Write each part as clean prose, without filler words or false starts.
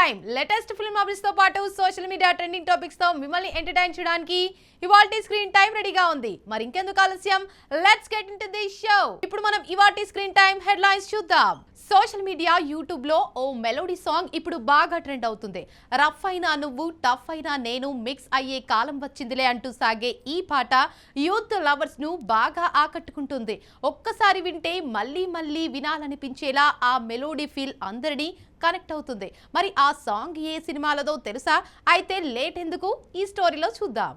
Time latest film updates తో పాటు social media trending topics తో మిమ్మల్ని ఎంటర్టైన్ చేయడానికి ఇవాల్టి స్క్రీన్ టైం రెడీగా ఉంది. మరి ఇంకెందుకు ఆలస్యం, let's get into the show. ఇప్పుడు మనం ఇవాల్టి స్క్రీన్ టైం హెడ్లైన్స్ చూద్దాం. సోషల్ మీడియా యూట్యూబ్ లో ఓ మెలోడీ సాంగ్ ఇప్పుడు బాగా ట్రెండ్ అవుతుంది. రఫ్ అయినా నువ్వు టఫ్ అయినా నేను మిక్స్ అయ్యే కాలం వచ్చిందిలే అంటూ సాగే ఈ పాట యూత్ లవర్స్ ను బాగా ఆకట్టుకుంటుంది. ఒక్కసారి వింటే మళ్ళీ మళ్ళీ వినాలనిపించేలా ఆ మెలోడీ ఫీల్ అందరినీ కనెక్ట్ అవుతుంది. మరి ఆ సాంగ్ ఏ సినిమాలదో తెలుసా? అయితే లేట్ ఎందుకు, ఈ స్టోరీలో చూద్దాం.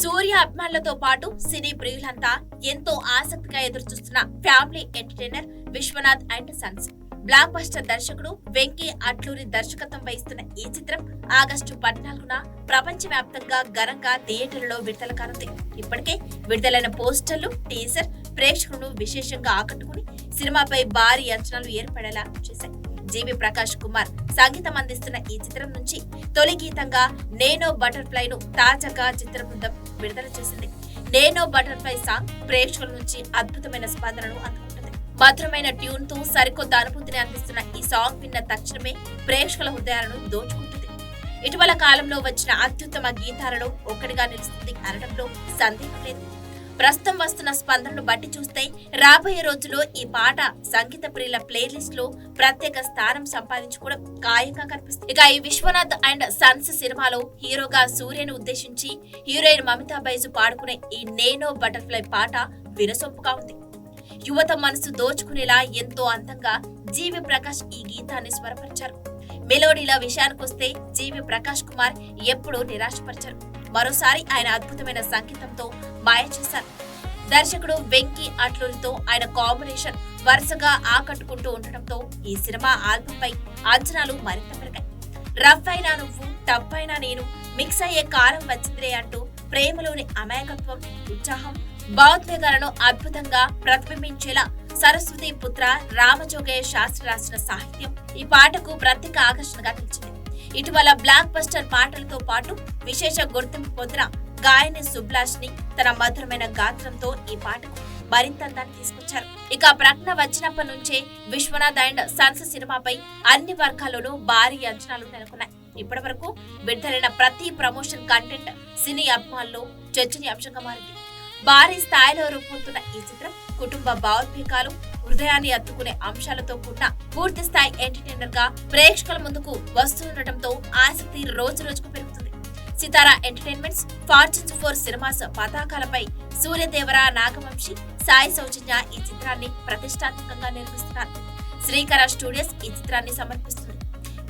సూర్య అభిమానులతో పాటు సినీ ప్రియులంతా ఎంతో ఆసక్తిగా ఎదురుచూస్తున్న family entertainer Vishwanath and sons. Blockbuster దర్శకుడు వెంకీ అట్లూరి దర్శకత్వం వహిస్తున్న ఈ చిత్రం ఆగస్టు 14న ప్రపంచవ్యాప్తంగా ఘనంగా థియేటర్లలో విడుదల కానుంది. ఇప్పటికే విడుదలైన పోస్టర్లు, టీజర్ ప్రేక్షకులను విశేషంగా ఆకట్టుకుని సినిమాపై భారీ అంచనాలు ఏర్పడేలా చేశాయి. జీవి ప్రకాష్ కుమార్ సంగీతం అందిస్తున్న ఈ చిత్రం నుంచి తొలి గీతంగా నేనో బటర్ఫ్లై ను తాజాగా చిత్ర బృందం విడుదల చేసింది. నేనో బటర్ఫ్లై సాంగ్ ప్రేక్షకుల నుంచి అద్భుతమైన స్పందనను అందుకుంటుంది. మధురమైన ట్యూన్ తో సరికొత్త అనుభూతిని అందిస్తున్న ఈ సాంగ్ విన్న తక్షణమే ప్రేక్షకుల హృదయాలను దోచుకుంటుంది. ఇటీవల కాలంలో వచ్చిన అత్యుత్తమ గీతాలలో ఒకటిగా నిలుస్తుంది అనడంలో సందేహం లేదు. ప్రస్తుతం వస్తున్న స్పందనను బట్టి చూస్తే రాబోయే రోజుల్లో ఈ పాట సంగీత ప్రియుల ప్లేలిస్ట్ లో ప్రత్యేక స్థానం సంపాదించుకోవడం ఖాయంగా కనిపిస్తుంది. ఇక ఈ విశ్వనాథ్ అండ్ సన్స్ సినిమాలో హీరోగా సూర్యను ఉద్దేశించి హీరోయిన్ మమితా బైజు పాడుకునే ఈ నేనో బటర్ఫ్లై పాట వినసొంపుగా ఉంది. యువత మనసు దోచుకునేలా ఎంతో అందంగా జీవి ప్రకాష్ ఈ గీతాన్ని స్వరపరిచారు. మెలోడీల విషయానికొస్తే జీవి ప్రకాష్ కుమార్ ఎప్పుడూ నిరాశపరిచారు. మరోసారి ఆయన అద్భుతమైన సంగీతంతో మాయ చేశారు. దర్శకుడు వెంకీ అట్లూరితో ఆయన కాంబినేషన్ వరుసగా ఆకట్టుకుంటూ ఉండటంతో ఈ సినిమా ఆల్బమ్ పై అంచనాలు మరింత పెరిగాయి. రఫ్ అయినా నువ్వు టఫ్ అయినా నేను మిక్స్ అయ్యే కాలం వచ్చిందిలే అంటూ ప్రేమలోని అమాయకత్వం, ఉత్సాహం, భావోద్వేగాలను అద్భుతంగా ప్రతిబింబించేలా సరస్వతి పుత్ర రామజోగయ్య శాస్త్రి రాసిన సాహిత్యం ఈ పాటకు ప్రత్యేక ఆకర్షణగా నిలిచింది. ఇటీవల బ్లాక్ బస్టర్ పాటలతో పాటు విశేష గుర్తింపు పొందిన గాయని సుబ్లాష్ని తన మధురమైన గాత్రంతో ఈ పాటకు మరింత అందాన్ని తీసుకొచ్చారు. ఇక ప్రకటన వచ్చినప్పటి నుంచే విశ్వనాథ్ అండ్ సన్స్ సినిమాపై అన్ని వర్గాల్లోనూ భారీ అంచనాలు నెలకొన్నాయి. ఇప్పటి వరకు విడుదలైన ప్రతి ప్రమోషన్ కంటెంట్ సినీ అభిమానుల్లో చర్చనీయాంశంగా మారింది. భారీ స్థాయిలో రూపొందుతున్న ఈ చిత్రం కుటుంబ భావోద్వేగాలు, హృదయాన్ని అత్తుకునే అంశాలతో కూడిన పూర్తి స్థాయి ఎంటర్టైనర్ గా ప్రేక్షకుల ముందుకు వస్తుండటంతో ఆసక్తి రోజు రోజుకు పెరుగుతుంది. సితారా ఎంటర్టైన్మెంట్స్, ఫార్చ్యూన్స్ 4 సినిమాస్ పతాకాలపై సూర్యదేవర, నాగవంశి, సాయి సౌజన్య ఈ చిత్రాన్ని ప్రతిష్టాత్మకంగా నిర్మిస్తున్నారు. శ్రీకర స్టూడియోస్ ఈ చిత్రాన్ని సమర్పిస్తుంది.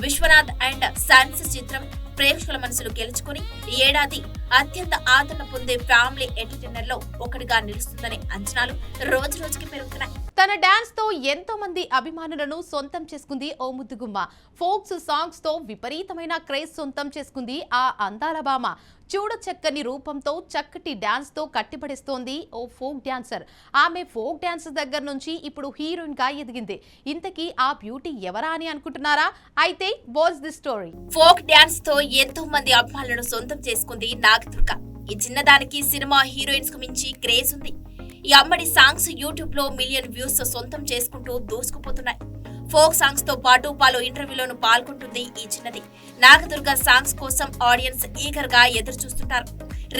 విశ్వనాథ్ అండ్ సన్స్ చిత్రం ప్రేక్షకుల మనసులు గెలుచుకుని ఈ ఏడాది అత్యంత ఆదరణ పొందే ఫ్యామిలీ ఎంటర్టైనర్ లో ఒకటిగా నిలుస్తుందనే అంచనాలు రోజు రోజుకి పెరుగుతున్నాయి. తన డాన్స్ తో ఎంతో మంది అభిమానులను సొంతం చేసుకుంది ఓ ముద్దుగుమ్మ. ఫోక్స్ సాంగ్స్ తో విపరీతమైన క్రేజ్ సొంతం చేసుకుంది ఆ అందాల భామ. చూడ చక్కని రూపంతో చక్కటి డాన్స్ తో కట్టిపడేస్తోంది ఓ ఫోక్ డాన్సర్. ఆమె ఫోక్ డాన్స్ దగ్గర నుంచి ఇప్పుడు హీరోయిన్ గా ఎదిగింది. ఇంతకీ ఆ బ్యూటీ ఎవరా అని అనుకుంటున్నారా? అయితే what's the story. Folk dance తో ఎంతో మంది అభిమానులను సొంతం చేసుకుంది నాగదుర్గ. ఈ చిన్నదానికి సినిమా హీరోయిన్స్ కు మించి క్రేజ్ ఉంది. ఈ అమ్మడి సాంగ్స్ యూట్యూబ్ లో మిలియన్ వ్యూస్ సొంతం చేసుకుంటూ దూసుకుపోతున్నాయి. ఫోక్ సాంగ్స్ తో పాటు పలు ఇంటర్వ్యూలను పాల్గొంటుంది ఈ చిన్నది. నాగదుర్గ సాంగ్స్ కోసం ఆడియన్స్ ఈగర్ గా ఎదురు చూస్తుంటారు.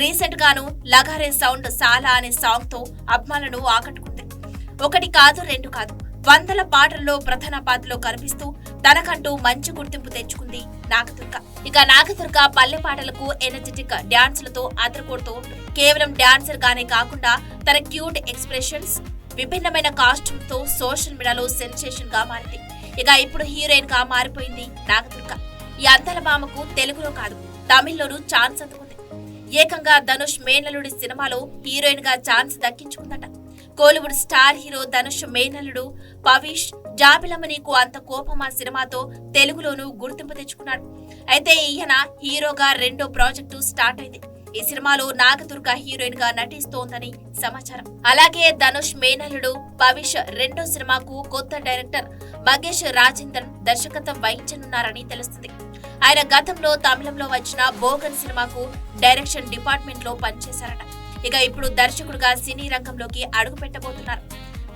రీసెంట్ గాను లగారే సౌండ్ సాలా అనే సాంగ్ తో అభిమానులను ఆకట్టుకుంది. ఒకటి కాదు, రెండు కాదు, వందల పాటల్లో ప్రధాన పాత్రలో కనిపిస్తూ తనకంటూ మంచి గుర్తింపు తెచ్చుకుంది నాగదుర్గ. ఇక నాగదుర్గ పల్లె పాటలకు ఎనర్జెటిక్ డాన్సులతో అదరగొడుతూ ఉంటుంది. కేవలం డాన్సర్ గానే కాకుండా తన క్యూట్ ఎక్స్ప్రెషన్స్, విభిన్నమైన కాస్ట్యూమ్ తో సోషల్ మీడియాలో సెన్సేషన్ గా మారింది. ఇక ఇప్పుడు హీరోయిన్ గా మారిపోయింది నాగదుర్గ. ఈ అందాల భామకు తెలుగులో కాదు, తమిళ్లోనూ ఛాన్స్ అందుకుంది. ఏకంగా ధనుష్ మేనల్లుడి సినిమాలో హీరోయిన్ గా ఛాన్స్ దక్కించుకుందట. కోలీవుడ్ స్టార్ హీరో ధనుష్ మేనల్లుడు పవిష్ జాబిలమ్మ నీకు అంత కోపమా సినిమాతో తెలుగులోనూ గుర్తింపు తెచ్చుకున్నాడు. అయితే ఈయన హీరోగా రెండో ప్రాజెక్టు స్టార్ట్ అయింది. ఈ సినిమాలో నాగదుర్గ హీరోయిన్ గా నటిస్తోందని సమాచారం. అలాగే ధనుష్ మేనల్లుడు పవిష్ రెండో సినిమాకు కొత్త డైరెక్టర్ మగేష్ రాజేంద్రన్ దర్శకత్వం వహించనున్నారని తెలుస్తుంది. ఆయన గతంలో తమిళంలో వచ్చిన బోగన్ సినిమాకు డైరెక్షన్ డిపార్ట్మెంట్ లో పనిచేశారట. ఇక ఇప్పుడు దర్శకుడుగా సినీ రంగంలోకి అడుగు పెట్టబోతున్నారు.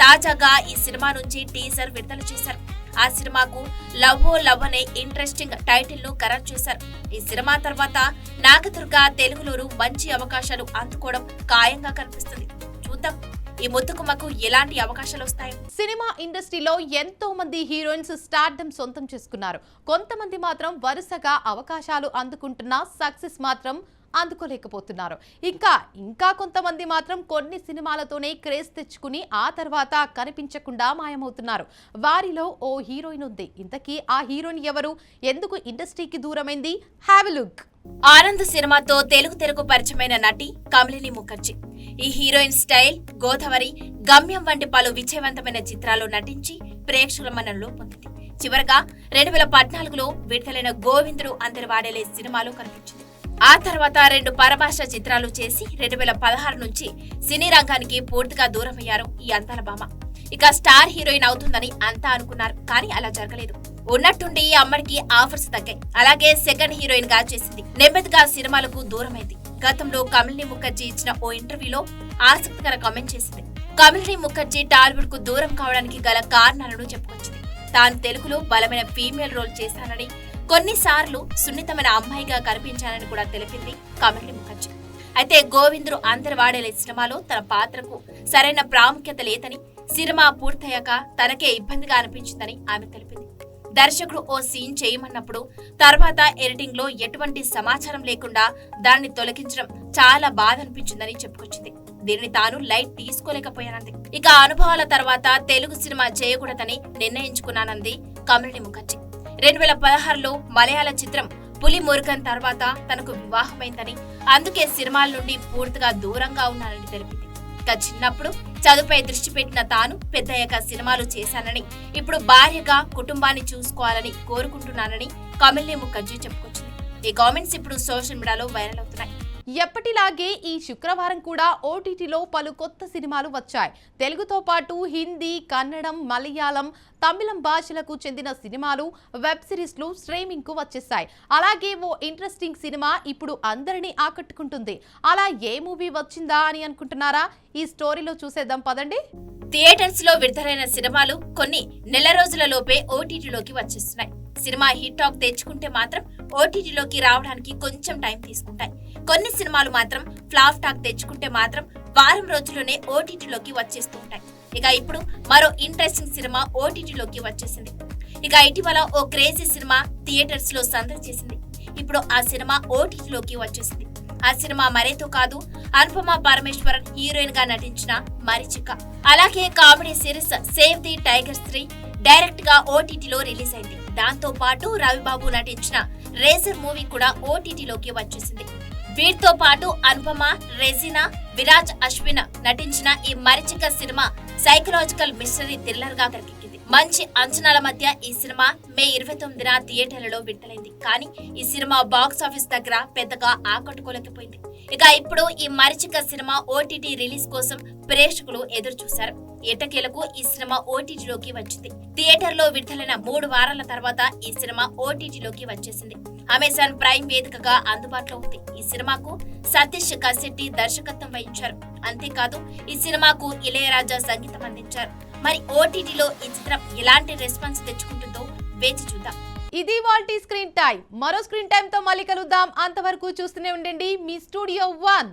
తాజాగా ఈ సినిమా నుంచి టీజర్ విడుదల చేశారు. ఆ సినిమాకు లవ్ ఓ లవ్ అనే ఇంట్రెస్టింగ్ టైటిల్ ను ఖరారు చేశారు. ఈ సినిమా తర్వాత నాగదుర్గ తెలుగులోనూ మంచి అవకాశాలు అందుకోవడం ఖాయంగా కనిపిస్తుంది. చూద్దాం ఈ ముద్దుకుమ్మకు ఎలాంటి అవకాశాలు వస్తాయో. సినిమా ఇండస్ట్రీలో ఎంతో మంది హీరోయిన్స్ స్టార్డమ్ సొంతం చేసుకున్నారు. కొంతమంది మాత్రం వరుసగా అవకాశాలు అందుకుంటున్నా సక్సెస్ మాత్రం అందుకోలేకపోతున్నారు. ఇంకా కొంతమంది మాత్రం కొన్ని సినిమాలతోనే క్రేజ్ తెచ్చుకుని ఆ తర్వాత కనిపించకుండా మాయమవుతున్నారు. వారిలో ఓ హీరోయిన్ ఉంది. ఇంతకీ ఆ హీరోయిన్ ఎవరు? ఎందుకు ఇండస్ట్రీకి దూరమైంది? Have a look. ఆనంద్ సినిమాతో తెలుగు తెరకు పరిచయమైన నటి కమలిని ముఖర్జీ. ఈ హీరోయిన్ స్టైల్, గోదావరి, గమ్యం వంటి పలు విజయవంతమైన చిత్రాల్లో నటించి ప్రేక్షకుల మన్ననలు పొందింది. చివరగా 2014లో విడుదలైన గోవిందుడు అందరి వాడేలే సినిమాలో కనిపించింది. ఆ తర్వాత 2 పరభాష చిత్రాలు చేసి 2016 నుంచి సినీ రంగానికి పూర్తిగా దూరమయ్యారు ఈ అందాల భామ. ఇక స్టార్ హీరోయిన్ అవుతుందని అంతా అనుకున్నారు, కానీ అలా జరగలేదు. ఉన్నట్టుండి ఈ అమ్మడికి ఆఫర్స్ తగ్గాయి. అలాగే సెకండ్ హీరోయిన్ గా చేసింది. నెమ్మదిగా సినిమాలకు దూరమైంది. గతంలో కమలిని ముఖర్జీ ఇచ్చిన ఓ ఇంటర్వ్యూలో ఆసక్తికర కామెంట్ చేసింది. కమలిని ముఖర్జీ టాలీవుడ్ కు దూరం కావడానికి గల కారణాలను చెప్పుకొచ్చింది. తాను తెలుగులో బలమైన ఫీమేల్ రోల్ చేశానని, కొన్నిసార్లు సున్నితమైన అమ్మాయిగా కనిపించానని కూడా తెలిపింది కమలిని ముఖర్జీ. అయితే గోవిందుడు అందరి వాడేలే సినిమాలో తన పాత్రకు సరైన ప్రాముఖ్యత లేదని, సినిమా పూర్తయ్యాక తనకే ఇబ్బందిగా అనిపించిందని ఆమె తెలిపింది. దర్శకుడు ఓ సీన్ చేయమన్నప్పుడు తర్వాత ఎడిటింగ్ లో ఎటువంటి సమాచారం లేకుండా దాన్ని తొలగించడం చాలా బాధ అనిపించిందని చెప్పుకొచ్చింది. దీనిని తాను లైట్ తీసుకోలేకపోయానంది. ఇక అనుభవాల తర్వాత తెలుగు సినిమా చేయకూడదని నిర్ణయించుకున్నానంది కమలిని ముఖర్జీ. 2016లో మలయాళ చిత్రం పులి మురుగన్ తర్వాత తనకు వివాహమైందని, అందుకే సినిమాల నుండి పూర్తిగా దూరంగా ఉన్నానని తెలిపింది. ఇక చిన్నప్పుడు చదువుపై దృష్టి పెట్టిన తాను పెద్దయ్యాక సినిమాలు చేశానని, ఇప్పుడు భార్యగా కుటుంబాన్ని చూసుకోవాలని కోరుకుంటున్నానని కమలిని ముఖర్జీ చెప్పుకొచ్చింది. ఈ కామెంట్స్ ఇప్పుడు సోషల్ మీడియాలో వైరల్ అవుతున్నాయి. ఎప్పటిలాగే ఈ శుక్రవారం కూడా ఓటీటీలో పలు కొత్త సినిమాలు వచ్చాయి. తెలుగుతో పాటు హిందీ, కన్నడం, మలయాళం, తమిళం భాషలకు చెందిన సినిమాలు, వెబ్ సిరీస్లు స్ట్రీమింగ్ కు వచ్చేసాయి. అలాగే ఓ ఇంట్రెస్టింగ్ సినిమా ఇప్పుడు అందరినీ ఆకట్టుకుంటుంది. అలా ఏ మూవీ వచ్చిందా అని అనుకుంటున్నారా? ఈ స్టోరీలో చూసేద్దాం పదండి. థియేటర్స్ లో విడుదలైన సినిమాలు కొన్ని నెల రోజులలోపే ఓటీటీలోకి వచ్చేస్తున్నాయి. సినిమా హిట్ టాక్ తెచ్చుకుంటే మాత్రం ఓటీటీలోకి రావడానికి కొంచెం టైం తీసుకుంటాయి. కొన్ని సినిమాలు మాత్రం ఫ్లాప్ టాక్ తెచ్చుకుంటే మాత్రం వారం రోజుల్లోనే ఓటీటీలోకి వచ్చేస్తూ ఉంటాయి. ఇక ఇప్పుడు మరో ఇంట్రెస్టింగ్ సినిమా ఓటీటీలోకి వచ్చేసింది. ఇక ఇటీవల ఓ క్రేజీ సినిమా థియేటర్స్ లో సందడి చేసింది. ఇప్పుడు ఆ సినిమా ఓటీటీలోకి వచ్చేసింది. ఆ సినిమా మరేతో కాదు, అనుపమ పరమేశ్వరన్ హీరోయిన్ గా నటించిన మరీచిక. అలాగే comedy series save the tigers 3 direct గా ఓటీటీలో రిలీజ్ అయింది. దాంతో పాటు రవిబాబు నటించిన రేజర్ మూవీ కూడా ఓటీటీలోకి వచ్చేసింది. వీటితో పాటు అనుపమ, రెజినా, విరాజ్ అశ్విన్ నటించిన ఈ మరీచిక సినిమా సైకలాజికల్ మిస్టరీ థ్రిల్లర్ గా తెరకెక్కింది. మంచి అంచనాల మధ్య ఈ సినిమా మే 29న థియేటర్లలో విడుదలైంది. కానీ ఈ సినిమా బాక్స్ ఆఫీస్ దగ్గర పెద్దగా ఆకట్టుకోలేకపోయింది. ఇక ఇప్పుడు ఈ మరీచిక సినిమా ఓటీటీ రిలీజ్ కోసం ప్రేక్షకులు ఎదురు చూశారు. ఎట్టకేలకు ఈ సినిమా ఓటీటీలోకి వచ్చింది. థియేటర్ లో విడుదలైన 3 వారాల తర్వాత ఈ సినిమా ఓటీటీలోకి వచ్చేసింది. అమెజాన్ ప్రైమ్ వేదికగా అందుబాటులో ఉంది. ఈ సినిమాకు సతీష్ కసెట్టి దర్శకత్వం వహించారు. అంతేకాదు ఈ సినిమాకు ఇళయరాజా సంగీతం అందించారు. మరి ఓటీటీలో ఈ చిత్రం ఎలాంటి రెస్పాన్స్ తెచ్చుకుంటుందో వేచి చూద్దాం. ఇది వాల్టీ స్క్రీన్ టైం. మరో స్క్రీన్ టైం తో మళ్ళీ కలుద్దాం. అంతవరకు చూస్తూనే ఉండండి మీ స్టూడియో 1.